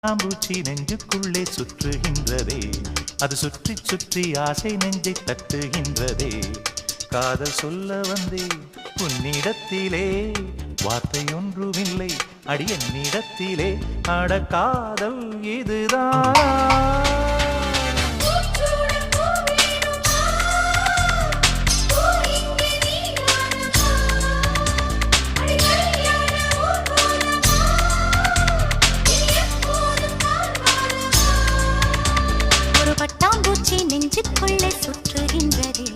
பூச்சி நெஞ்சுக்குள்ளே சுற்றுகின்றதே, அது சுற்றி சுற்றி ஆசை நெஞ்சை தட்டுகின்றதே. காதல் சொல்ல வந்தே உன்னிடத்திலே, வார்த்தை ஒன்றுமில்லை அடி என்னிடத்திலே. அட காதல் இதுதான். பட்டாம்பூச்சி நெஞ்சுக்குள்ளே சுற்றுகின்றதே,